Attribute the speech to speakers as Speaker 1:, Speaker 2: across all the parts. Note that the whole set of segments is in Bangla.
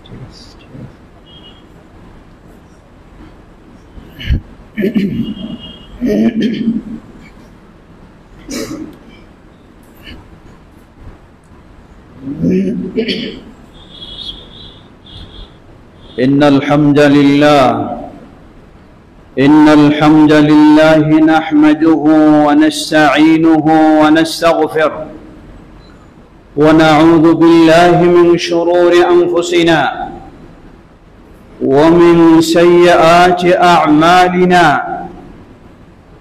Speaker 1: إن الحمد لله نحمده ونستعينه ونستغفره ونعوذ بالله من شرور أنفسنا ومن سيئات أعمالنا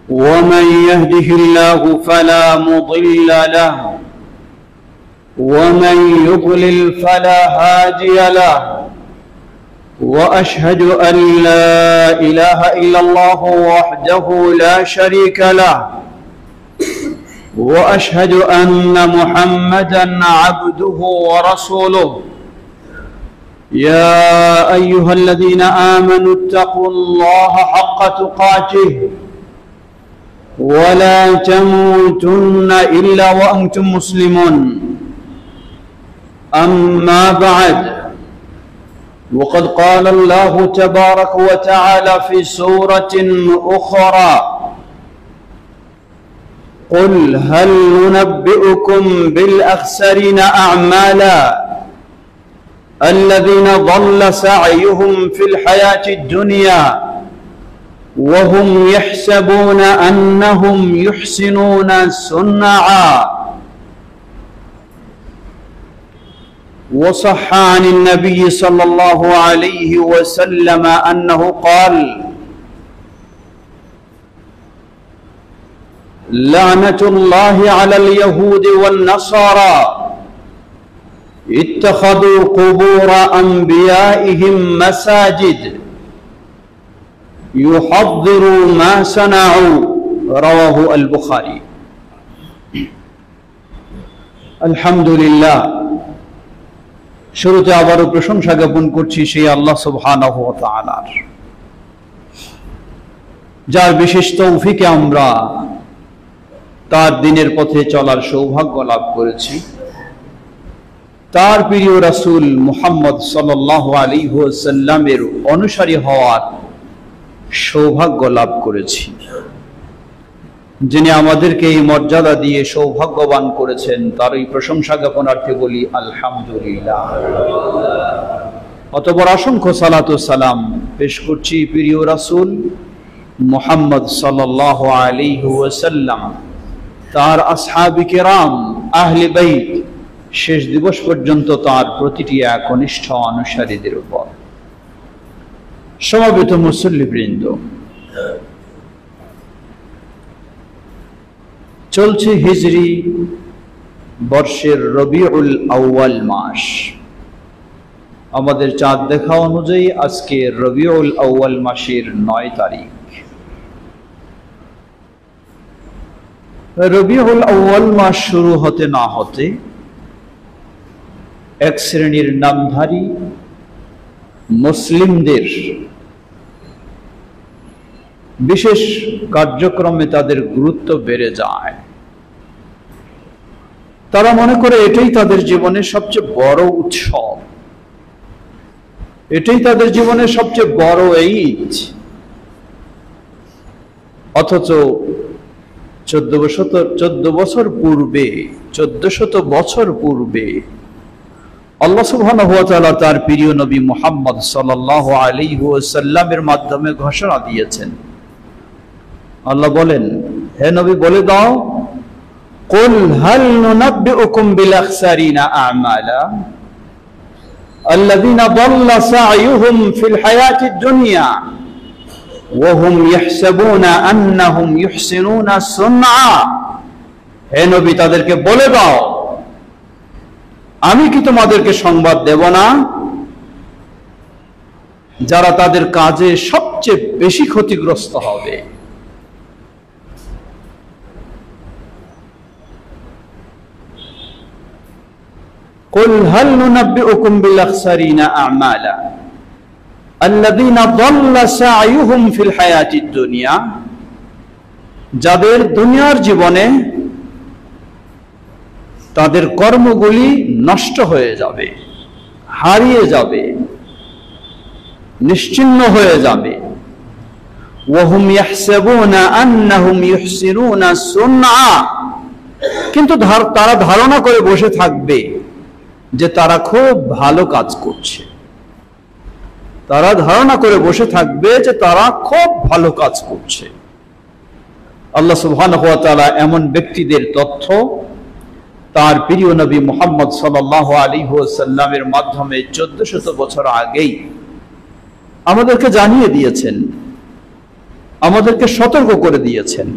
Speaker 1: ومن يهده الله فلا مضل له ومن يضلل فلا هادي له وأشهد أن لا إله إلا الله وحده لا شريك له وأشهد أن محمدًا عبده ورسوله يا أيها الذين آمنوا اتقوا الله حق تقاته ولا تموتن إلا وأنتم مسلمون أما بعد وقد قال الله تبارك وتعالى في سورة أخرى قل هل ننبئكم بالأخسرين أعمالا الذين ضل سعيهم في الحياة الدنيا وهم يحسبون أنهم يحسنون صنعا وصح عن النبي صلى الله عليه وسلم أنه قال لعنة الله على اليهود والنصارى اتخذوا قبور أنبيائهم مساجد يحضر ما صنعوا رواه البخاري الحمد لله শুরুতে আবারও প্রশংসা জ্ঞাপন করছি সেই আল্লাহ সুবহানাহু ওয়া তাআলার, যার বিশেষ তৌফিকে আমরা তার দিনের পথে চলার সৌভাগ্য লাভ করেছি, তার প্রিয় রাসূল মুহাম্মদ সাল্লাল্লাহু আলাইহি ওয়াসাল্লামের অনুসারী হওয়ার সৌভাগ্য লাভ করেছি। যিনি আমাদেরকে এই মর্যাদা দিয়ে সৌভাগ্যবান করেছেন তার এই প্রশংসা জ্ঞাপনার্থে বলি আলহামদুলিল্লাহ। অতঃপর অসংখ্য সালাত ও সালাম পেশ করছি প্রিয় রাসূল মুহাম্মদ সাল্লাল্লাহু আলাইহি ওয়াসাল্লাম, তার আসহাবে কিরাম, আহলে বাইত, শেষ দিবস পর্যন্ত তার প্রতিটি একনিষ্ঠ অনুসারীদের উপর। সমবেত মুসল্লিবৃন্দ, চলছে হিজরি বর্ষের রবিউল আউয়াল মাস। আমাদের চাঁদ দেখা অনুযায়ী আজকে রবিউল আউয়াল মাসের 9 তারিখ। রবিউল আউয়াল মাস শুরু হতে না হতে এক শ্রেণীর নামধারী মুসলিমদের বিশেষ কার্যক্রমে তাদের গুরুত্ব বেড়ে যায়। তারা মনে করে এটাই তাদের জীবনের সবচেয়ে বড় উৎসব, এটাই তাদের জীবনের সবচেয়ে বড় ঈদ। অথচ 1400 বছর পূর্বে আল্লাহ সুবহানাহু ওয়া তাআলা তার প্রিয় নবী মুহাম্মদ সাল্লাল্লাহু আলাইহি ওয়াসাল্লামের মাধ্যমে ঘোষণা দিয়েছেন। আল্লাহ বলেন, হে নবী বলে দাও, কুল হাল নুনাব্বিউকুম বিল আখসারিনা আমালা আল্লাযীনা দাল্লা সা'য়ুহুম ফিল হায়াতিদ দুনিয়া ওয়া হুম ইয়াহসাবুনা আন্নাহুম ইহসিনুনা সুনআ। হে নবী তাদেরকে বলে দাও, আমি কি তোমাদেরকে সংবাদ দেব না যারা তাদের কাজে সবচেয়ে বেশি ক্ষতিগ্রস্ত হবে। قل هل ننبئكم بالأخسرين أعمالا الذين ضل سعيهم في الحياة الدنيا, যাদের দুনিয়ার জীবনে তাদের কর্মগুলি নষ্ট হয়ে যাবে, হারিয়ে যাবে, নিশ্চিহ্ন হয়ে যাবে। ওয়াহুম ইয়াহসাবুনা আন্নাহুম ইউহসিনুনা সুনআ, কিন্তু তারা ধারণা করে বসে থাকবে যে তারা খুব ভালো কাজ করছে। তারা ধারণা করে বসে থাকবে যে তারা খুব ভালো কাজ করছে। আল্লাহ সুবহানাহু ওয়া তাআলা এমন ব্যক্তিদের তথ্য তার প্রিয় নবী মুহাম্মদ সাল্লাল্লাহু আলাইহি ওয়াসাল্লামের মাধ্যমে 1400 বছর আগেই আমাদেরকে জানিয়ে দিয়েছেন, আমাদেরকে সতর্ক করে দিয়েছেন।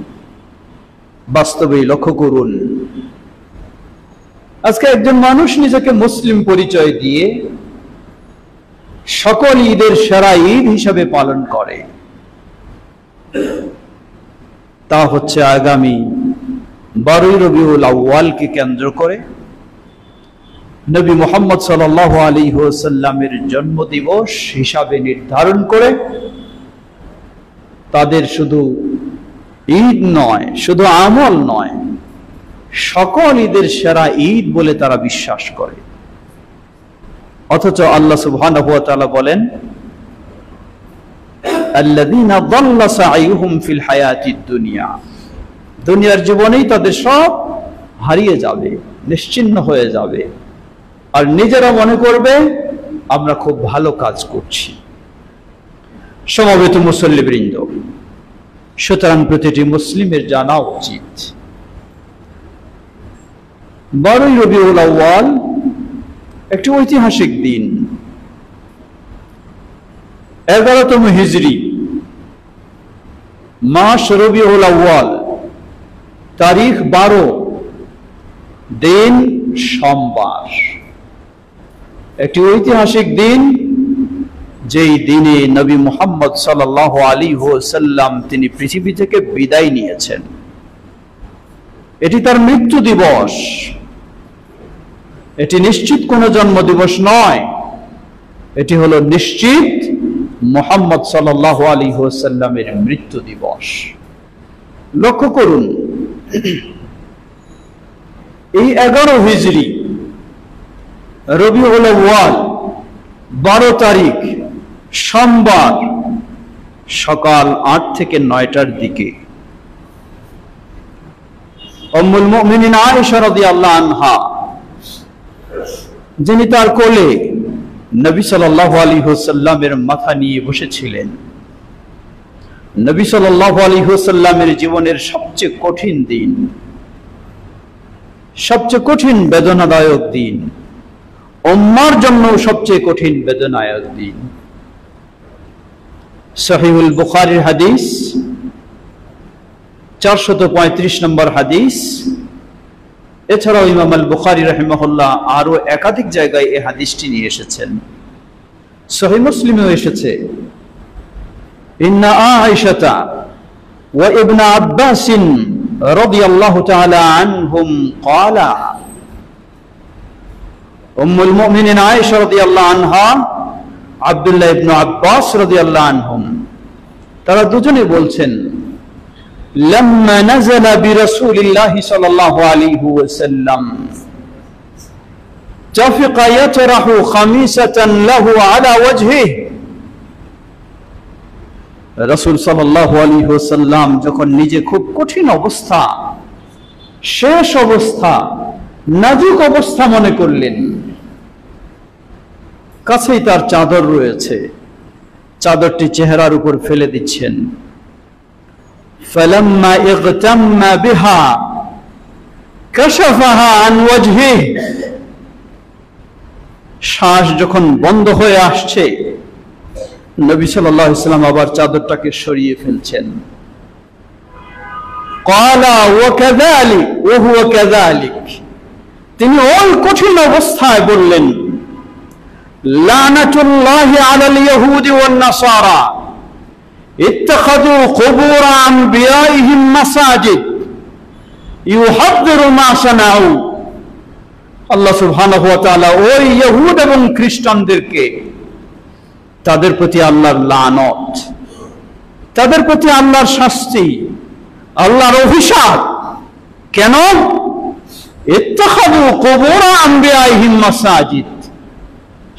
Speaker 1: বাস্তবেই লক্ষ্য করুন, আজকে একজন মানুষ নিজেকে মুসলিম পরিচয় দিয়ে সকল ঈদের সেরা ঈদ হিসাবে পালন করে, তা হচ্ছে আগামী 12 রবিউল আউয়ালকে কেন্দ্র করে নবী মুহাম্মদ সাল্লাল্লাহু আলাইহি ওয়াসাল্লামের জন্মদিবস হিসাবে নির্ধারণ করে তাদের শুধু ঈদ নয়, শুধু আমল নয়, সকল ঈদের সেরা ঈদ বলে তারা বিশ্বাস করে। অথচ আল্লাহ সুবহানাহু ওয়া তাআলা বলেন, আল্লাযীনা দাল্লা সা'য়ুহুম ফিল হায়াতিদ দুনিয়া, দুনিয়ার জীবনেই তাদের সব হারিয়ে যাবে, নিশ্চিহ্ন হয়ে যাবে, আর নিজেরা মনে করবে আমরা খুব ভালো কাজ করছি। সমবেত মুসল্লিবৃন্দ, সুতরাং প্রতিটি মুসলিমের জানা উচিত 12 রবিউল আউয়াল একটি ঐতিহাসিক দিন। 11তম হিজরি মাস রবিউল আউয়াল, তারিখ 12, দিন সোমবার। একটি ঐতিহাসিক দিন, যেই দিনে নবী মুহাম্মদ সাল্লাল্লাহু আলাইহি ওয়াসাল্লাম তিনি পৃথিবী থেকে বিদায় নিয়েছেন। এটি তার মৃত্যু দিবস। এটি নিশ্চিত কোনো জন্মদিবস নয়, এটি হলো নিশ্চিত মুহাম্মদ সাল্লাল্লাহু আলাইহি ওয়াসাল্লামের মৃত্যু দিবস। লক্ষ্য করুন, এই 11 হিজরি রবিউল আউয়াল 12 তারিখ সোমবার সকাল 8 থেকে 9টার দিকে উম্মুল মুমিনিন আয়েশা রাদিয়াল্লাহু আনহা, যিনি তার কোলে নবী সাল্লাল্লাহু আলাইহি ওয়াসাল্লামের মাথা নিয়ে বসেছিলেন, নবী সাল্লাল্লাহু আলাইহি ওয়াসাল্লামের জীবনের সবচেয়ে কঠিন দিন, সবচেয়ে কঠিন বেদনাদায়ক দিন, উম্মার জন্য সবচেয়ে কঠিন বেদনাদায়ক দিন। সহিহুল বুখারীর হাদিস 435 নম্বর হাদিস। এছাড়াও ইমাম আল বুখারী রাহিমাহুল্লাহ আরো একাধিক জায়গায় এই হাদিসটি নিয়ে এসেছেন। সহিহ মুসলিমেও এসেছে, ইন্না আয়েশাতা ওয়া ইবনে আব্বাস রাদিয়াল্লাহু তাআলা আনহুম ক্বালা, উম্মুল মুমিনিন আয়েশা রাদিয়াল্লাহু আনহা, আব্দুল্লাহ ইবনে আব্বাস রাদিয়াল্লাহু আনহুম, তারা দুজনে বলছেন, লাম্মা নাযালা বিরাসূলিল্লাহি সাল্লাল্লাহু আলাইহি ওয়াসাল্লাম তাফিকা ইয়াতরাহু খামিসাতান লাহু আলা ওয়াজহিহি, রাসূল সাল্লাল্লাহু আলাইহি ওয়াসাল্লাম যখন নিজে খুব কঠিন অবস্থা, শেষ অবস্থা, নাজুক অবস্থা মনে করলেন, কাছেই তার চাদর রয়েছে, চাদরটি চেহারার উপর ফেলে দিচ্ছেন। ফালাম্মা ইগতাম্মা বিহা কাশাফাহা আন ওয়াজহিহি, শ্বাস যখন বন্ধ হয়ে আসছে, নবী সাল্লাল্লাহু আলাইহি ওয়াসাল্লাম আবার চাদরটাকে সরিয়ে ফেলছেন। ক্বালা ওয়া কাযালিক ওয়া হুয়া কাযালিক, তিনি ওই কঠিন অবস্থায় বললেন, লানাতুল্লাহি আলাল ইয়াহুদি ওয়ান নাসারা ইত্তাখাযু কুবুর আনবিয়াইহিম মাসাজিদ ইউহাদ্দিরু মা সানাউ। আল্লাহ সুবহানাহু ওয়া তাআলা ওই ইহুদ এবং খ্রিস্টানদেরকে, তাদের প্রতি আল্লাহর লানত, তাদের প্রতি আল্লাহর শাস্তি, আল্লাহর অভিশাপ। কেন? ইত্তাখাযু কুবুর আনবিয়াইহিম মাসাজিদ,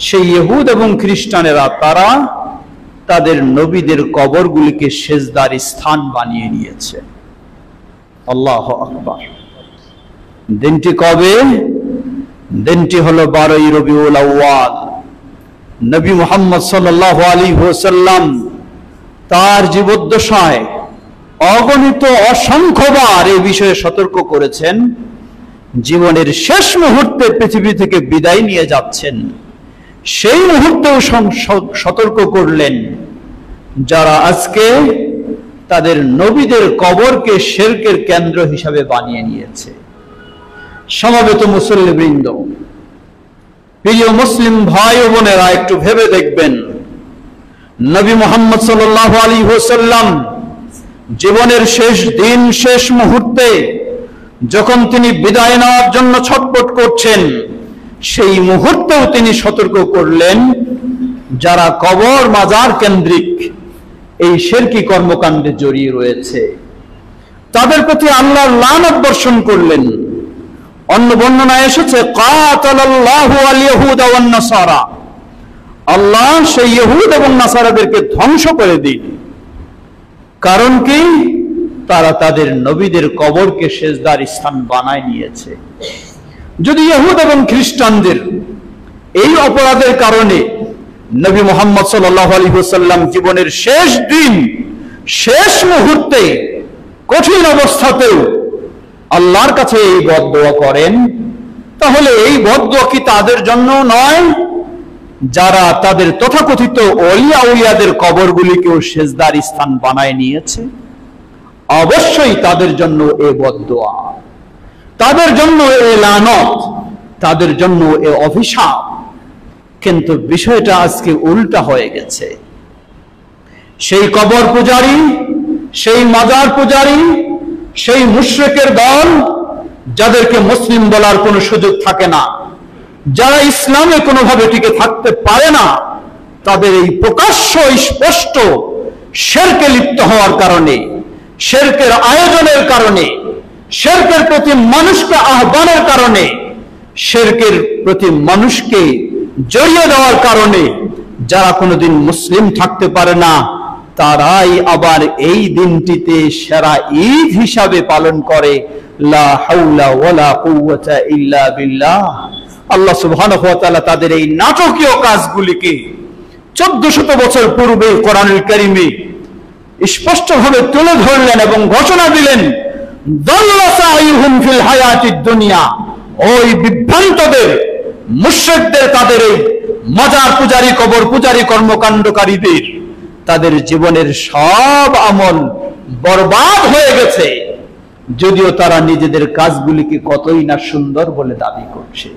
Speaker 1: সেই ইহুদ এবং খ্রিস্টানেরা তারা তাদের নবীদের কবরগুলিকে সেজদার স্থান বানিয়ে নিয়েছে। আল্লাহু আকবার। দিনটি কবে? দিনটি হলো 12ই রবিউল আউয়াল। নবী মুহাম্মদ সাল্লাল্লাহু আলাইহি ওয়াসাল্লাম তার জীবদ্দশায় অগণিত অসংখ্যবার এই বিষয়ে সতর্ক করেছেন। জীবনের শেষ মুহূর্তে পৃথিবী থেকে বিদায় নিয়ে যাচ্ছেন, সেই মুহূর্তেও সতর্ক করলেন, যারা আজকে তাদের নবীদের কবরকে শিরকের কেন্দ্র হিসাবে বানিয়ে নিয়েছে। সমবেত মুসল্লিবৃন্দ, প্রিয় মুসলিম ভাই ও বোনেরা, একটু ভেবে দেখবেন, নবী মুহাম্মদ সাল্লাল্লাহু আলাইহি ওয়াসাল্লাম জীবনের শেষ দিন, শেষ মুহূর্তে যখন তিনি বিদায় নেওয়ার জন্য ছটফট করছেন, সেই মুহূর্তেও তিনি সতর্ক করলেন, যারা কবর মাজার কেন্দ্রিক এই শিরকি কর্মকাণ্ডে জড়িয়ে রয়েছে তাদের প্রতি আল্লাহর লানত বর্ষণ করলেন। অন্য বর্ণনায় এসেছে, কাতালাল্লাহু আল ইয়াহুদা ওয়ান নাসারা, আল্লাহ সেই ইহুদ এবং নাসারাদেরকে ধ্বংস করে দিন। কারণ কি? তারা তাদের নবীদের কবরকে সেজদার স্থান বানায় নিয়েছে। যদি ইহুদ এবং খ্রিস্টানদের এই অপরাধের কারণে নবী মুহাম্মদ সাল্লাল্লাহু আলাইহি ওয়াসাল্লাম জীবনের শেষ দিন, শেষ মুহূর্তে, কঠিন অবস্থাতেও আল্লাহর কাছে এই বদদোয়া করেন, তাহলে এই বদদোয়া কি তাদের জন্য নয়, যারা তাদের তথাকথিত ওলিয়া উলিয়াদের কবরগুলিকেও সেজদার স্থান বানায় নিয়েছে? অবশ্যই তাদের জন্য এ বদদোয়া, তাদের জন্য এ লানত, তাদের জন্য এ অভিশাপ। কিন্তু বিষয়টা আজকে উল্টা হয়ে গেছে। সেই কবর পূজারী, সেই মাজার পূজারী, সেই মুশরিকের দল, যাদেরকে মুসলিম বলার কোনো সুযোগ থাকে না, যারা ইসলামে কোনোভাবে টিকে থাকতে পারে না, তাদের এই প্রকাশ্য স্পষ্ট শিরকে লিপ্ত হওয়ার কারণে, শিরকের আয়োজনের কারণে, শিরকের প্রতি মানুষকে আহ্বানের কারণে, শিরকের প্রতি মানুষকে জড়িয়ে দেওয়ার কারণে যারা কোনোদিন মুসলিম থাকতে পারে না, তারাই আবার এই দিনটিতে সেরা ঈদ হিসাবে পালন করে। লা হাওলা ওয়ালা কুওয়াতা ইল্লা বিল্লাহ। আল্লাহ সুবহানাহু ওয়া তাআলা তাদের এই নাটকীয় কাজগুলিকে 1400 বছর পূর্বে কোরআনুল কারীমে স্পষ্টভাবে তুলে ধরলেন এবং ঘোষণা দিলেন, দাল্লা সাইহুম ফিল হায়াতিদ দুনিয়া। ওই বিভ্রান্তদের, মুশরিকদের, তাদের এই মাজার পূজারী, কবর পূজারী কর্মকাণ্ডকারীদের তাদের জীবনের সব আমল বরবাদ হয়ে গেছে, যদিও তারা নিজেদের কাজগুলিকে কতই না সুন্দর বলে দাবি করছে।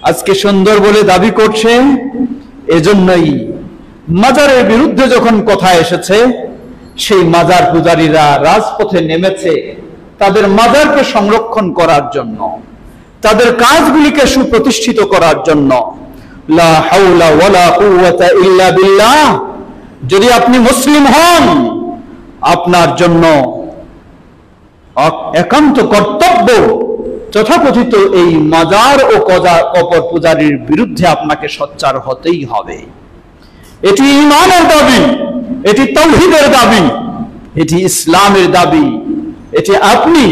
Speaker 1: আজকে সুন্দর বলে দাবি করছে, এজন্যই মাজারের বিরুদ্ধে যখন কথা এসেছে, সেই মাজার পূজারীরা রাজপথে নেমেছে তাদের মাজারকে সংরক্ষণ করার জন্য, তাদের কাজগুলিকে সুপ্রতিষ্ঠিত করার জন্য। লা হাওলা ওয়ালা কুওয়াতা ইল্লা বিল্লাহ। যদি আপনি মুসলিম হন, আপনার জন্য একান্ত কর্তব্য তথাকথিত এই মাজার ও কবর পূজারীর বিরুদ্ধে আপনাকে সোচ্চার হতেই হবে। এটি ঈমানের দাবি, এটি তাওহীদের দাবি, এটি ইসলামের দাবি। এটি আপনি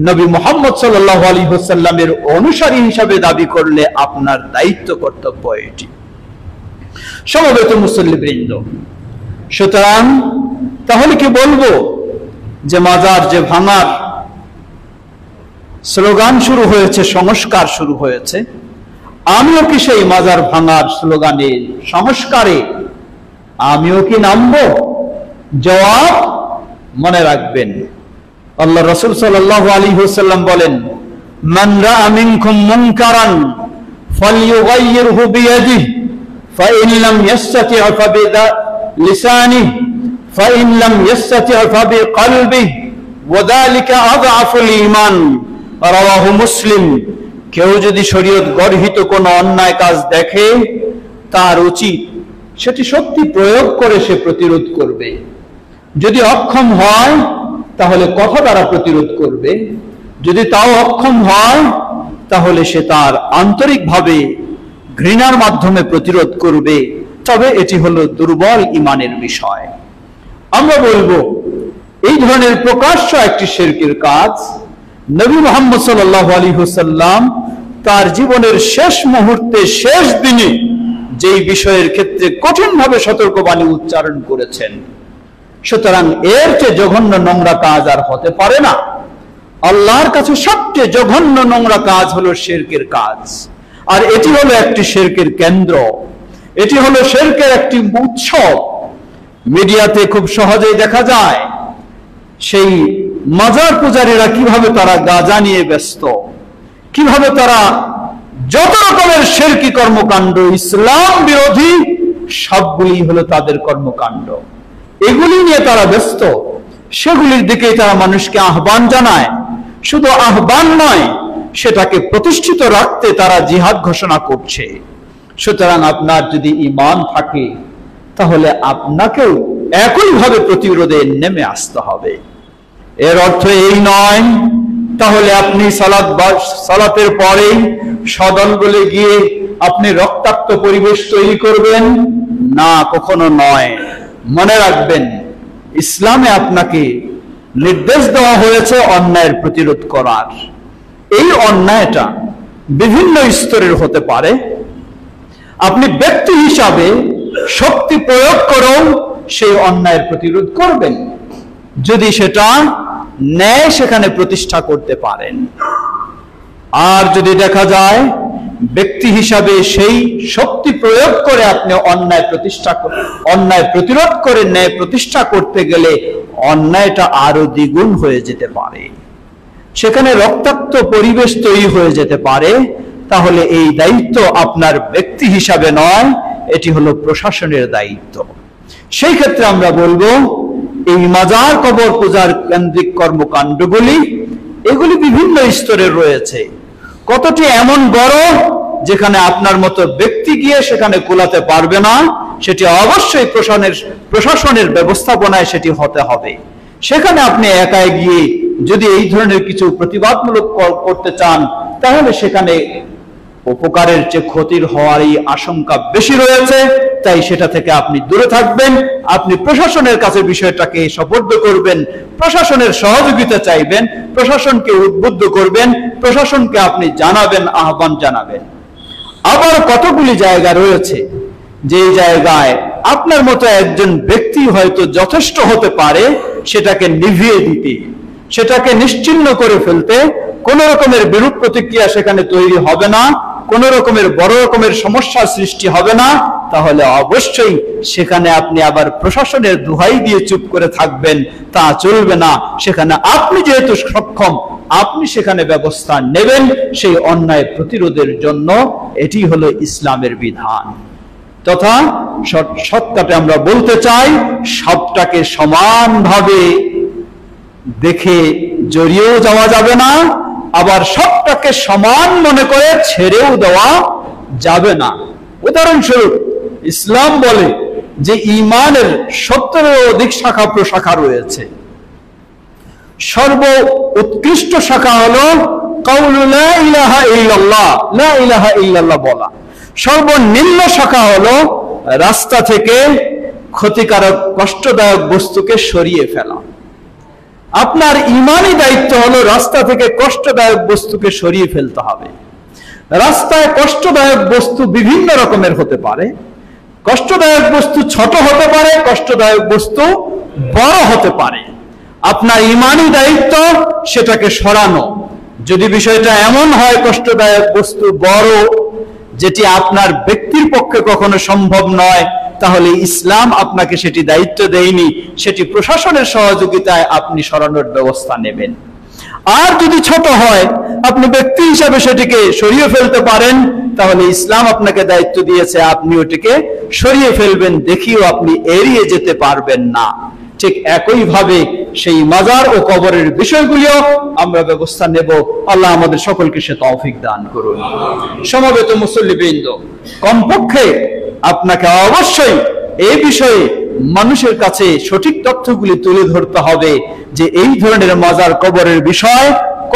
Speaker 1: নবী মুহাম্মদ সাল্লাল্লাহু আলাইহি ওয়াসাল্লামের অনুসারী হিসাবে দাবি করলে আপনার দায়িত্ব, কর্তব্য এটি। সমবেত মুসল্লিবৃন্দ, সুতরাং তাহলে কি বলবো যে মাজার যে ভাঙার স্লোগান শুরু হয়েছে, সংস্কার শুরু হয়েছে, আমিও কি সেই মাজার ভাঙার স্লোগানে, সংস্কারে আমিও কি নামবো? জবাব মনে রাখবেন, আল্লাহ রাসূল সাল্লাল্লাহু আলাইহি ওয়াসাল্লাম বলেন, মান রাআ মিনকুম মুনকারান ফালইয়ুগাইয়িরহু বিয়াদিহি ফাইন লাম ইসতাতি' ফাবিলিসানিহি ফাইন লাম ইসতাতি' ফাবিকলবিহি ওয়া যালিকা আযআফুল ঈমান। রাওয়াহু মুসলিম। কেউ যদি শরীয়ত গর্হিত কোনো অন্যায় কাজ দেখে, তার উচিত সেটি সত্যি প্রয়োগ করে সে প্রতিরোধ করবে। যদি অক্ষম হয় তাহলে কথা দ্বারা প্রতিরোধ করবে, যদি তাও অক্ষম হয় তাহলে সে তার আন্তরিকভাবে ঘৃণার মাধ্যমে প্রতিরোধ করবে, তবে এটি হলো দুর্বল ঈমানের বিষয়। আমরা বলবো এই ধরনের প্রকাশ্য একটি শিরকের কাজ নবী মুহাম্মদ সাল্লাল্লাহু আলাইহি ওয়াসাল্লাম তার জীবনের শেষ মুহূর্তে, শেষ দিনে যেই বিষয়ের ক্ষেত্রে কঠিনভাবে সতর্কবাণী উচ্চারণ করেছেন, সুতরাং এর চেয়ে জঘন্য নোংরা কাজ আর হতে পারে না। আল্লাহর কাছে সবচেয়ে জঘন্য নোংরা কাজ হলো শিরকের কাজ, আর এটি হলো একটি শিরকের কেন্দ্র, এটি হলো শিরকের একটি উৎসব। মিডিয়াতে খুব সহজেই দেখা যায় সেই মাজার পূজারীরা কিভাবে তারা গাঁজা নিয়ে ব্যস্ত, কিভাবে তারা যত রকমের শিরকি কর্মকাণ্ড, ইসলাম বিরোধী সবগুলি হলো তাদের কর্মকাণ্ড, এগুলি নিয়ে তারা ব্যস্ত। সেগুলির দিকেই তারা মানুষকে আহ্বান জানায়। শুধু আহ্বান নয়, সেটাকে প্রতিষ্ঠিত রাখতে তারা জিহাদ ঘোষণা করছে। সুতরাং আপনার যদি ঈমান থাকে তাহলে আপনাকেও একইভাবে প্রতিরোধে নেমে আসতে হবে। এর অর্থ এই নয় তাহলে আপনি সালাতের পরেই সদল বলে গিয়ে আপনি রক্তাক্ত পরিবেশ তৈরি করবেন, না, কখনো নয়। মনে রাখবেন, ইসলামে আপনাকে নির্দেশ দেওয়া হয়েছে অন্যায়ের প্রতিরোধ করার। এই অন্যায়টা বিভিন্ন স্তরের হতে পারে। আপনি ব্যক্তি হিসাবে শক্তি প্রয়োগ করেও সেই অন্যায়ের প্রতিরোধ করবেন, যদি সেটা ন্যায় সেখানে প্রতিষ্ঠা করতে পারেন। আর যদি দেখা যায় ব্যক্তি হিসাবে সেই শক্তি প্রয়োগ করে আপনি অন্যায় প্রতিরোধ করে ন্যায় প্রতিষ্ঠা করতে গেলে অন্যায়টা আরো দ্বিগুণ হয়ে যেতে পারে, সেখানে রক্তাক্ত পরিবেশ তৈরি হয়ে যেতে পারে, তাহলে এই দায়িত্ব আপনার ব্যক্তি হিসাবে নয়, এটি হলো প্রশাসনের দায়িত্ব। সেই ক্ষেত্রে আমরা বলবো এই মাজার কবর পূজার কেন্দ্রিক কর্মকাণ্ডগুলি, এগুলি বিভিন্ন স্তরের রয়েছে। কতটি এমন বড় যেখানে আপনার মতো ব্যক্তি গিয়ে সেখানে কুলাতে পারবে না, সেটি অবশ্যই প্রশাসনের ব্যবস্থাপনায় সেটি হতে হবে। সেখানে আপনি একাই গিয়ে যদি এই ধরনের কিছু প্রতিবাদমূলক করতে চান, তাহলে সেখানে উপকারের চেয়ে ক্ষতির হওয়ারই আশঙ্কা বেশি রয়েছে। তাই সেটা থেকে আপনি দূরে থাকবেন। আপনি প্রশাসনের কাছে বিষয়টাকে সুপর্দ করবেন, প্রশাসনের সহযোগিতা চাইবেন, প্রশাসনকে উদ্বুদ্ধ করবেন, প্রশাসনকে আপনি জানাবেন, আহ্বান জানাবেন। আবার কতগুলি জায়গা রয়েছে যে জায়গায় আপনার মতো একজন ব্যক্তি হয়তো যথেষ্ট হতে পারে সেটাকে নিভিয়ে দিতে, সেটাকে নিশ্চিহ্ন করে ফেলতে। কোন রকমের বিরূপ প্রতিক্রিয়া সেখানে তৈরি হবে না, কোন রকমের বড় রকমের সমস্যার সৃষ্টি হবে না। তাহলে অবশ্যই সেখানে আপনি আবার প্রশাসনের দোহাই দিয়ে চুপ করে থাকবেন, তা চলবে না। সেখানে আপনি যেহেতু সক্ষম, আপনি সেখানে ব্যবস্থা নেবেন সেই অন্যায় প্রতিরোধের জন্য। এটি হলো ইসলামের বিধান। তথা শর্টকাটে আমরা বলতে চাই, সবটাকে সমানভাবে দেখে জড়িয়েও যাওয়া যাবে না, আবার সবটাকে সমান মনে করে ছেড়েও দেওয়া যাবে না। উদাহরণস্বরূপ ইসলাম বলে যে ঈমানের 70-এর অধিক শাখা প্রশাখা রয়েছে। সর্ব উৎকৃষ্ট শাখা হলো কাউলু লা ইলাহা ইল্লাল্লাহ, লা ইলাহা ইল্লাল্লাহ বলা। সর্বনিম্ন শাখা হলো রাস্তা থেকে ক্ষতিকারক কষ্টদায়ক বস্তুকে সরিয়ে ফেলা। আপনার ঈমানি দায়িত্ব হলো রাস্তা থেকে কষ্টদায়ক বস্তুকে সরিয়ে ফেলতে হবে। রাস্তায় কষ্টদায়ক বস্তু বিভিন্ন রকমের হতে পারে। কষ্টদায়ক বস্তু ছোট হতে পারে, কষ্টদায়ক বস্তু বড় হতে পারে। আপনার ঈমানি দায়িত্ব সেটাকে সরানো। যদি বিষয়টা এমন হয় কষ্টদায়ক বস্তু বড়, যেটি আপনার ব্যক্তির পক্ষে কখনো সম্ভব নয়, তাহলে ইসলাম আপনাকে সেটি দায়িত্ব দেয়নি, সেটি প্রশাসনের সহযোগিতায় আপনি সরানোর ব্যবস্থা নেবেন। আর যদি ছোট হয়, আপনি ব্যক্তি হিসাবে সেটিকে সরিয়ে ফেলতে পারেন, তাহলে ইসলাম আপনাকে দায়িত্ব দিয়েছে আপনি ওটিকে সরিয়ে ফেলবেন, দেখিও আপনি এড়িয়ে যেতে পারবেন না। ঠিক একইভাবে সেই মাজার ও কবরের বিষয়গুলিও আমরা ব্যবস্থা নেব। আল্লাহ আমাদের সকলকে সে তৌফিক দান করুন। সমবেত মুসল্লিবৃন্দ, কমপক্ষে আপনাকে অবশ্যই এই বিষয়ে মানুষের কাছে সঠিক তথ্যগুলি তুলে ধরতে হবে যে এই ধরনের মাজার কবরের বিষয়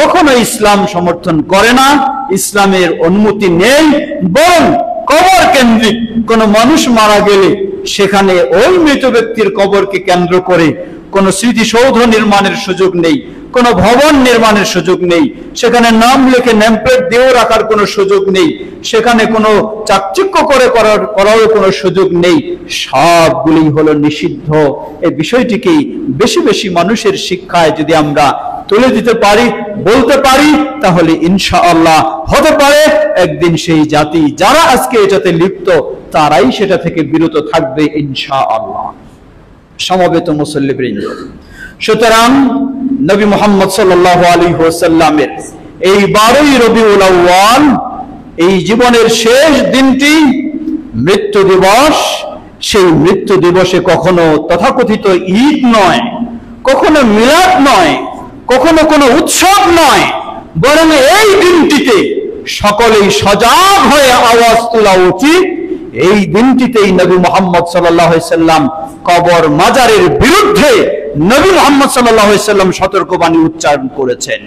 Speaker 1: কখনো ইসলাম সমর্থন করে না, ইসলামের অনুমতি নেই। বরং কবর কেন্দ্রিক। কোন মানুষ মারা গেলে সেখানে ওই মৃত ব্যক্তির কবরকে কেন্দ্র করে কোন স্মৃতিসৌধ নির্মাণের সুযোগ নেই, কোন ভবন নির্মাণের সুযোগ নেই, সেখানে নাম লিখে নেমপ্লেট দিয়েও রাখার কোনো সুযোগ নেই, সেখানে কোনো চাকচিক্য করারও কোনো সুযোগ নেই। সবগুলি হলো নিষিদ্ধ। এই বিষয়টিকেই বেশি বেশি মানুষের শিক্ষায় যদি আমরা তুলে দিতে পারি, বলতে পারি, তাহলে ইনশাআল্লাহ হতে পারে একদিন সেই জাতি যারা আজকে এটাতে লিপ্ত তারাই সেটা থেকে বিরত থাকবে ইনশাআল্লাহ। সমবেত মুসল্লিবৃন্দ, সুতরাং নবী মুহাম্মদ সাল্লাল্লাহু আলাইহি ওয়াসাল্লামের এই 12ই রবিউল আউয়াল, এই জীবনের শেষ দিনটি মৃত্যু দিবস। সেই মৃত্যু দিবসে কখনো তথাকথিত ঈদ নয়, কখনো মিলাদ নয়, কখনো কোনো উৎসব নয়, বরং এই দিনটিতে সকলেই সজাগ হয়ে আওয়াজ তোলা উচিত। এই দিনটিতেই নবী মুহাম্মদ সাল্লাল্লাহু আলাইহি সাল্লাম কবর মাজারের বিরুদ্ধে নবী মুহাম্মদ সাল্লাল্লাহু আলাইহি সাল্লাম সতর্কবাণী উচ্চারণ করেছেন।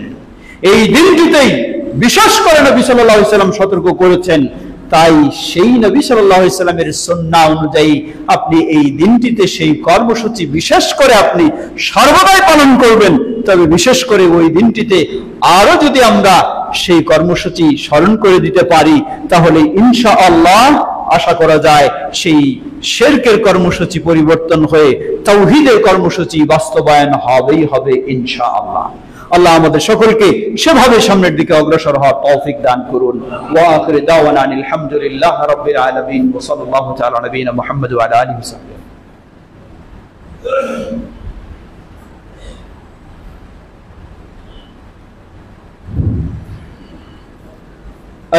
Speaker 1: এই দিনটিতেই বিশেষ করে নবী সাল্লাল্লাহু আলাইহি সাল্লাম সতর্ক করেছেন। তাই সেই নবী সাল্লাল্লাহু আলাইহি সাল্লামের সুন্নাহ অনুযায়ী আপনি এই দিনটিতে সেই কর্মসূচি বিশেষ করে আপনি সর্বদাই পালন করবেন। তবে বিশেষ করে ওই দিনটিতে আরো যদি আমরা সেই কর্মসূচি স্মরণ করে দিতে পারি তাহলে ইনশাআল্লাহ আশা করা যায় সেই শিরকের কর্মসূচি পরিবর্তন হয়ে তাওহীদের কর্মসূচি বাস্তবায়ন হবেই হবে ইনশাআল্লাহ। আল্লাহ আমাদের সকলকে সেভাবে সামনের দিকে অগ্রসর হওয়ার তৌফিক দান করুন। ওয়া আখিরু দাওয়ানা আলহামদুলিল্লাহি রাব্বিল আলামিন ওয়া সাল্লাল্লাহু তাআলা আলা নবিয়িনা মুহাম্মদ ওয়া আলা আলিহি ওয়া সাহবিহি।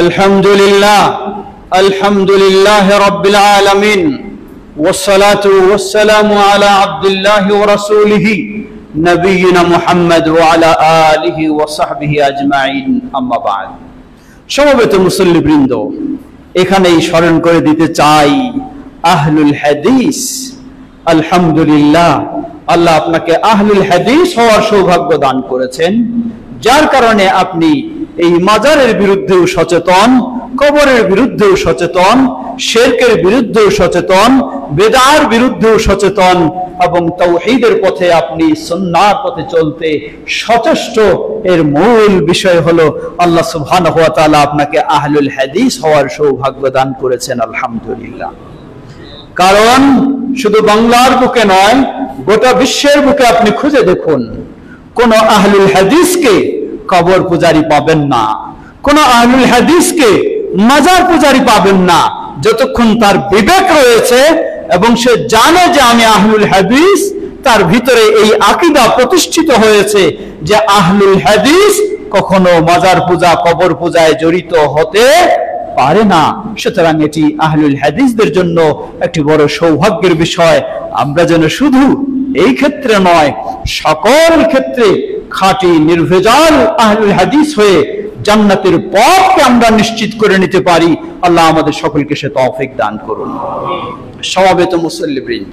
Speaker 1: আলহামদুলিল্লাহ আলহামদুলিল্লাহি রাব্বিল আলামিন ওয়াসসালাতু ওয়াসসালামু আলা আবদিল্লাহি ওয়া রাসূলিহি নবিয়িনা মুহাম্মদ ওয়া আলা আলিহি ওয়া সাহবিহি আজমাইন, আম্মা বা'দ। সমবেত মুসল্লিবৃন্দ, এখানেই স্মরণ করে দিতে চাই আহলুল হাদিস। আলহামদুলিল্লাহ, আল্লাহ আপনাকে আহলুল হাদিস হওয়ার সৌভাগ্য দান করেছেন, যার কারণে আপনি এই মাজারের বিরুদ্ধেও সচেতন, কবরের বিরুদ্ধেও সচেতন, শিরকের বিরুদ্ধেও সচেতন, বেদার বিরুদ্ধেও সচেতন এবং তাওহীদের পথে আপনি সুন্নাহর পথে চলতে সচেষ্ট। এর মূল বিষয় হলো আল্লাহ সুবহানাহু ওয়া তাআলা আপনাকে আহলুল হাদিস হওয়ার সৌভাগ্য দান করেছেন। আলহামদুলিল্লাহ। কারণ শুধু বাংলার বুকে নয়, গোটা বিশ্বের বুকে আপনি খুঁজে দেখুন, কোন আহলুল হাদিসকে কবর পূজারি পাবেন না, কোন আহলুল হাদিসকে মাজার পূজারি পাবেন না, যতক্ষণ তার বিবেক রয়েছে এবং সে জানে যে আমি আহলুল হাদিস, তার ভিতরে এই আকীদা প্রতিষ্ঠিত হয়েছে যে আহলুল হাদিস কখনো মাজার পূজা, কবর পূজায় জড়িত হতে পারে না। সুতরাং এটি আহলুল হাদিসদের জন্য একটি বড় সৌভাগ্যের বিষয়। আমরা যেন শুধু এই ক্ষেত্রে নয়, সকল ক্ষেত্রে খাঁটি নির্ভেজাল আহলুল হাদিস হয়ে জান্নাতের পথকে আমরা নিশ্চিত করে নিতে পারি। আল্লাহ আমাদের সকলকে সে তৌফিক দান করুন। সমবেত মুসল্লিবৃন্দ,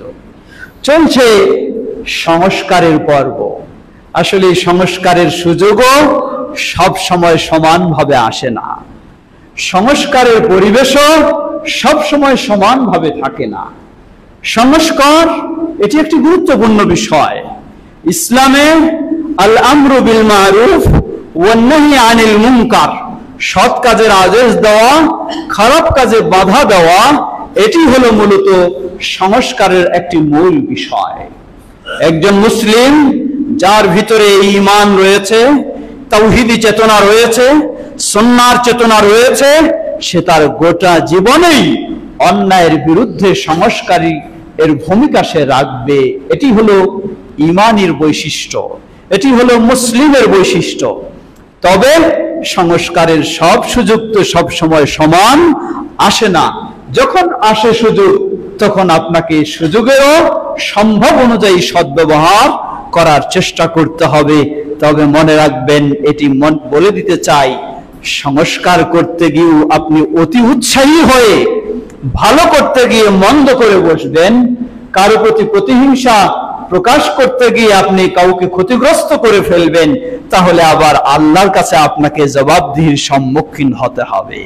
Speaker 1: চলছে সংস্কারের পর্ব। আসলে সংস্কারের সুযোগও সব সময় সমানভাবে আসে না, সংস্কারের পরিবেশও সব সময় সমানভাবে থাকে না। সংস্কার এটি একটি গুরুত্বপূর্ণ বিষয়। ইসলামে আল আমরু বিল মারুফ ওয়ান নাহি আনিল মুনকার, সৎ কাজের আদেশ দেওয়া, খারাপ কাজে বাধা দেওয়া, এটি হলো মূলত সংস্কারের একটি মূল বিষয়। একজন মুসলিম যার ভিতরে ঈমান রয়েছে, তাওহীদি চেতনা রয়েছে, সুন্নাহর চেতনা রয়েছে, সে তার গোটা জীবনেই অন্যায়ের বিরুদ্ধে সংস্কারী এর ভূমিকা সে রাখবে। এটি হলো ঈমানের বৈশিষ্ট্য, এটি হলো মুসলিমের বৈশিষ্ট্য। তবে সংস্কারের সব সুযোগ তো সব সময় সমান আসে না। যখন আসে সুযোগ, তখন আপনাকে সুযোগেরও সম্ভব অনুযায়ী সদ্ব্যবহার করার চেষ্টা করতে হবে। তবে মনে রাখবেন, এটি বলে দিতে চাই, সংস্কার করতে গিয়েও আপনি অতি উৎসাহী হয়ে ভালো করতে গিয়ে মন্দ করে বসবেন, কারো প্রতি প্রতিহিংসা প্রকাশ করতে গিয়ে আপনি কাউকে ক্ষতিগ্রস্ত করে ফেলবেন, তাহলে আবার আল্লাহর কাছে আপনাকে জবাবদিহির সম্মুখীন হতে হবে।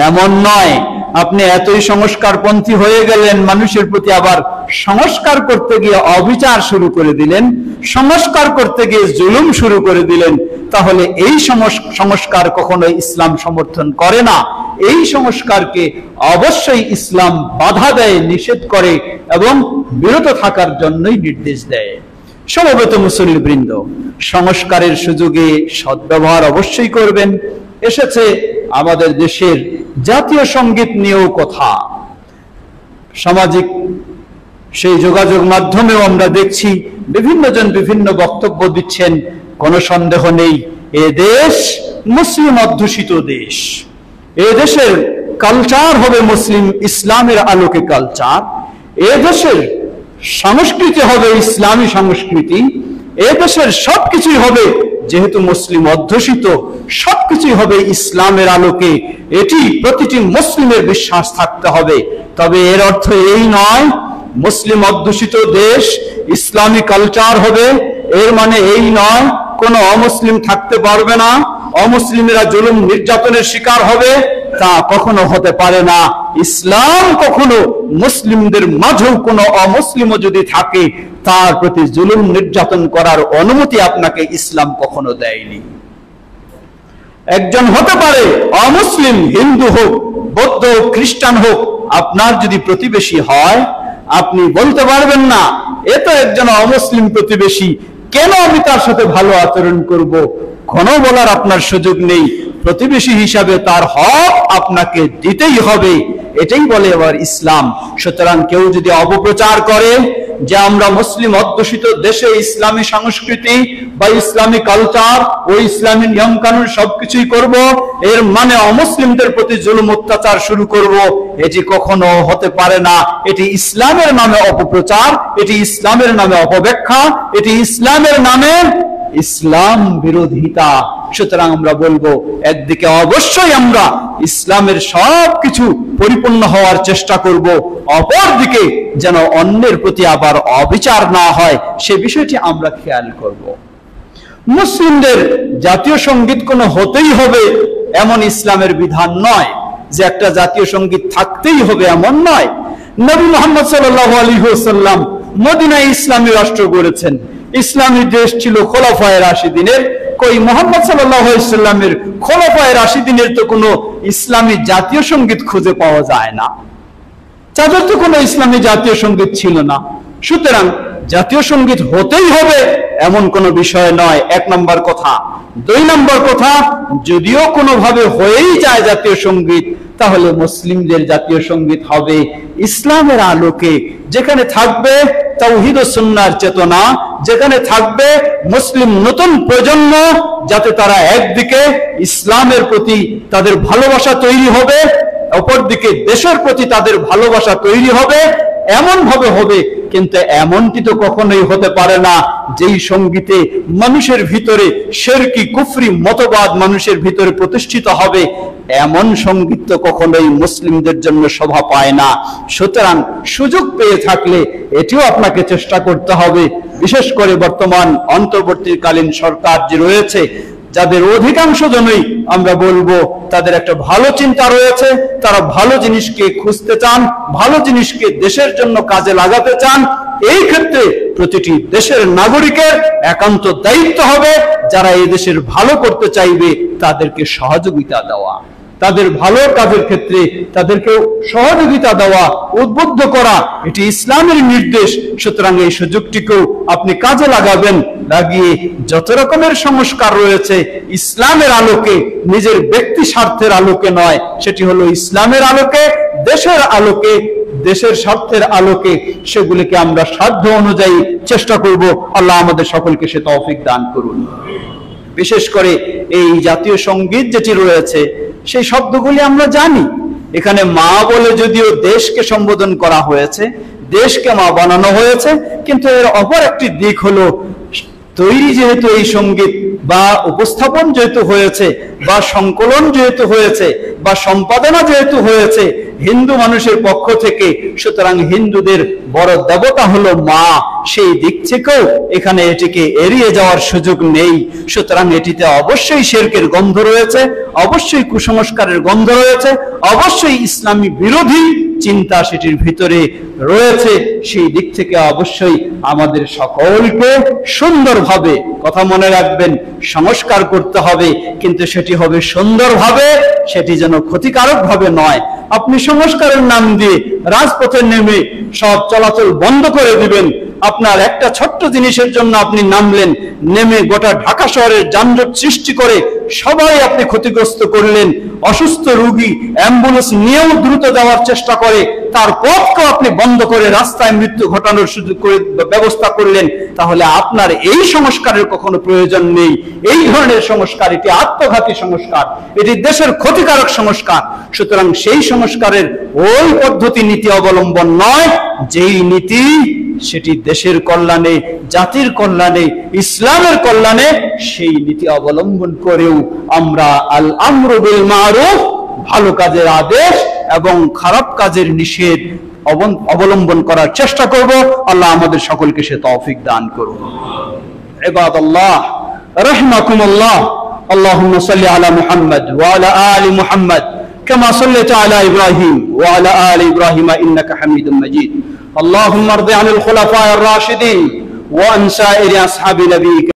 Speaker 1: এমন নয় আপনি এতই সংস্কারপন্থী হয়ে গেলেন, মানুষের প্রতি আবার সংস্কার করতে গিয়ে অবিচার শুরু করে দিলেন, সংস্কার করতে গিয়ে জুলুম শুরু করে দিলেন, তাহলে এই সংস্কার কখনো ইসলাম সমর্থন করে না। এই সংস্কারকে অবশ্যই ইসলাম বাধা দেয়, নিষেধ করে এবং বিরত থাকার জন্যই নির্দেশ দেয়। সমবেত মুসল্লিবৃন্দ, সংস্কারের সুযোগে সদ্ব্যবহার অবশ্যই করবেন। এসেছে আমাদের দেশের জাতীয় সঙ্গীত নিয়েও কথা। সামাজিক সেই যোগাযোগ মাধ্যমেও আমরা দেখছি বিভিন্ন জন বিভিন্ন বক্তব্য দিচ্ছেন। কোনো সন্দেহ নেই, এ দেশ মুসলিম অধ্যুষিত দেশ। এ দেশের কালচার হবে মুসলিম ইসলামের আলোকে কালচার। এ দেশের সংস্কৃতি হবে ইসলামী সংস্কৃতি। এ দেশের সবকিছুই হবে, যেহেতু মুসলিম অধ্যুষিত, সবকিছুই হবে ইসলামের আলোকে। এটি প্রতিটি মুসলিমের বিশ্বাস থাকতে হবে। তবে এর অর্থ এই নয় মুসলিম অধ্যুষিত দেশ ইসলামী কালচার হবে, এর মানে এই নয় কোনো অমুসলিম থাকতে পারবে না, অমুসলিমেরা জুলুম নির্যাতনের শিকার হবে, তা কখনো হতে পারে না। ইসলাম কখনো মুসলিমদের মাঝেও কোনো অমুসলিমও যদি থাকে, তার প্রতি জুলুম নির্যাতন করার অনুমতি আপনাকে ইসলাম কখনো দেয়নি। একজন হতে পারে অমুসলিম, হিন্দু হোক, বৌদ্ধ হোক, খ্রিস্টান হোক, আপনার যদি প্রতিবেশী হয়, আপনি বলতে পারবেন না এ তো একজন অমুসলিম প্রতিবেশী, কেন আমি তার সাথে ভালো আচরণ করব? কোনো বলার আপনার সুযোগ নেই। প্রতিবেশী হিসাবে তার হক আপনাকে দিতেই হবে, এটাই বলে আবার ইসলাম। সুতরাং কেউ যদি অপপ্রচার করে যে আমরা মুসলিম অধ্যুষিত দেশে ইসলামী সংস্কৃতি বা ইসলামী কালচার ও ইসলামী নিয়ম কানুন সবকিছুই করব, এর মানে অমুসলিমদের প্রতি জুলুম অত্যাচার শুরু করব, এটি কখনো হতে পারে না। এটি ইসলামের নামে অপপ্রচার, এটি ইসলামের নামে অপব্যাখ্যা, এটি ইসলামের নামে ইসলাম বিরোধিতা। সুতরাং আমরা বলবো, একদিকে অবশ্যই আমরা ইসলামের সবকিছু পরিপূর্ণ হওয়ার চেষ্টা করব, অপরদিকে যেন অন্যের প্রতি আবার অবিচার না হয় সে বিষয়টি আমরা খেয়াল করব। মুসলিমদের জাতীয় সঙ্গীত কোনো হতেই হবে এমন ইসলামের বিধান নয়, যে একটা জাতীয় সঙ্গীত থাকতেই হবে এমন নয়। নবী মুহাম্মদ সাল্লাল্লাহু আলাইহি ওয়াসাল্লাম মদিনায় ইসলামী রাষ্ট্র গড়েছেন। ইসলামী দেশ ছিল খোলাফায়ে রাশিদিনের। কই মুহাম্মদ সাল্লাল্লাহু আলাইহি ওয়াসাল্লামের খোলাফায়ে রাশিদিনের তো কোনো ইসলামী জাতীয় সঙ্গীত খুঁজে পাওয়া যায় না, তাদের তো কোনো ইসলামী জাতীয় সঙ্গীত ছিল না। সুতরাং জাতীয় সঙ্গীত হতেই হবে এমন কোনো বিষয় নয়, এক নম্বর কথা। দুই নম্বর কথা, যদিও কোনোভাবে হয়েই যায় জাতীয় সঙ্গীত, তাহলে মুসলিমদের জাতীয় সঙ্গীত হবে ইসলামের আলোকে, যেখানে থাকবে তাওহীদ ও সুন্নাহর চেতনা, যেখানে থাকবে মুসলিম নতুন প্রজন্ম, যাতে তারা একদিকে ইসলামের প্রতি তাদের ভালোবাসা তৈরি হবে, অপরদিকে দেশের প্রতি তাদের ভালোবাসা তৈরি হবে, এমন ভাবে হবে। কিন্তু এমনটি তো কখনোই হতে পারে না যেই সঙ্গীতে মানুষের ভিতরে শিরকি কুফরি মতবাদ মানুষের ভিতরে প্রতিষ্ঠিত হবে, এমন সঙ্গীত তো কখনোই মুসলিমদের জন্য শোভা পায় না। সুতরাং সুযোগ পেয়ে থাকলে এটিও আপনাকে চেষ্টা করতে হবে। বিশেষ করে বর্তমান অন্তর্বর্তীকালীন সরকার যে রয়েছে, যাদের অধিকাংশ জনই আমরা বলবো তাদের একটা ভালো চিন্তা রয়েছে, তারা ভালো জিনিসকে খুঁজতে চান, ভালো জিনিসকে দেশের জন্য কাজে লাগাতে চান। এই ক্ষেত্রে প্রতিটি দেশের নাগরিকের একান্ত দায়িত্ব হবে যারা এই দেশের ভালো করতে চাইবে তাদেরকে সহযোগিতা দেওয়া, তাদের ভালো কাজের ক্ষেত্রে তাদেরকে সহযোগিতা দেওয়া, উদ্বুদ্ধ করা, এটি ইসলামের নির্দেশ। সুতরাং এই সুযোগটিকেও আপনি কাজে লাগাবেন, লাগিয়ে যত রকমের সংস্কার রয়েছে ইসলামের আলোকে, নিজের ব্যক্তি স্বার্থের আলোকে নয়, সেটি হলো ইসলামের আলোকে, দেশের আলোকে, দেশের স্বার্থের আলোকে, সেগুলিকে আমরা সাধ্য অনুযায়ী চেষ্টা করব। আল্লাহ আমাদের সকলকে সে তৌফিক দান করুন। বিশেষ করে এই জাতীয় সঙ্গীত যেটি রয়েছে, সেই শব্দগুলি আমরা জানি। এখানে মা বলে যদিও দেশকে সম্বোধন করা হয়েছে, দেশকে মা বানানো হয়েছে, কিন্তু এর অপর একটি দিক হলো তৈরি যেহেতু এই সঙ্গীত বা উপস্থাপন যেহেতু হয়েছে, বা সংকলন যেহেতু হয়েছে, বা সম্পাদনা যেহেতু হয়েছে হিন্দু মানুষের পক্ষ থেকে, সুতরাং হিন্দুদের বড় দেবতা হলো মা, সেই দিক থেকেও এখানে এটিকে এড়িয়ে যাওয়ার সুযোগ নেই। সুতরাং এটিতে অবশ্যই শিরকের গন্ধ রয়েছে, অবশ্যই কুসংস্কারের গন্ধ রয়েছে, অবশ্যই ইসলামী বিরোধী চিন্তা সেটির ভিতরে রয়েছে। সেই দিক থেকে অবশ্যই আমাদের সকলকে সুন্দরভাবে, কথা মনে রাখবেন, সংস্কার করতে হবে, কিন্তু সেটি হবে সুন্দরভাবে, সেটি যেন ক্ষতিকারক ভাবে নয়। আপনি সংস্কারের নাম দিয়ে রাজপথে নেমে সব চলাচল বন্ধ করে দিবেন, আপনার একটা ছোট্ট জিনিসের জন্য আপনি নামলেন, নেমে গোটা ঢাকা শহরের যানজট সৃষ্টি করে সবাই আপনি ক্ষতিগ্রস্ত করলেন, অসুস্থ রোগী অ্যাম্বুলেন্স নিয়েও দ্রুত যাওয়ার চেষ্টা করে তার পথকে আপনি বন্ধ করে রাস্তায় মৃত্যু ঘটানোর সুযোগ করে ব্যবস্থা করলেন, তাহলে আপনার এই সংস্কারের কখনো প্রয়োজন নেই। এই ধরনের সংস্কার, এটি আত্মঘাতী সংস্কার, এটি দেশের ক্ষতিকারক সংস্কার। সুতরাং সেই সংস্কারের ওই পদ্ধতি নীতি অবলম্বন নয়, যেই নীতি সেটি দেশের কল্যাণে, জাতির কল্যাণে, ইসলামের কল্যাণে, সেই নীতি অবলম্বন করেও আমরা আল আমরু বিল মারুফ, ভালো কাজের আদেশ এবং খারাপ কাজের নিষেধ অবলম্বন করার চেষ্টা করব। আল্লাহ আমাদের সকলকে সে তৌফিক দান করুন। ইবাদাল্লাহ রাহিমাকুমুল্লাহ, আল্লাহুম্মা সাল্লি আলা মুহাম্মদ ওয়া আলা আলি মুহাম্মদ কামা সাল্লাইতা আলা ইব্রাহিম ওয়া আলা আলি ইব্রাহিম ইন্নাকা হামিদুম মাজিদ। اللهم ارض عن الخلفاء الراشدين وعن سائر أصحاب نبيك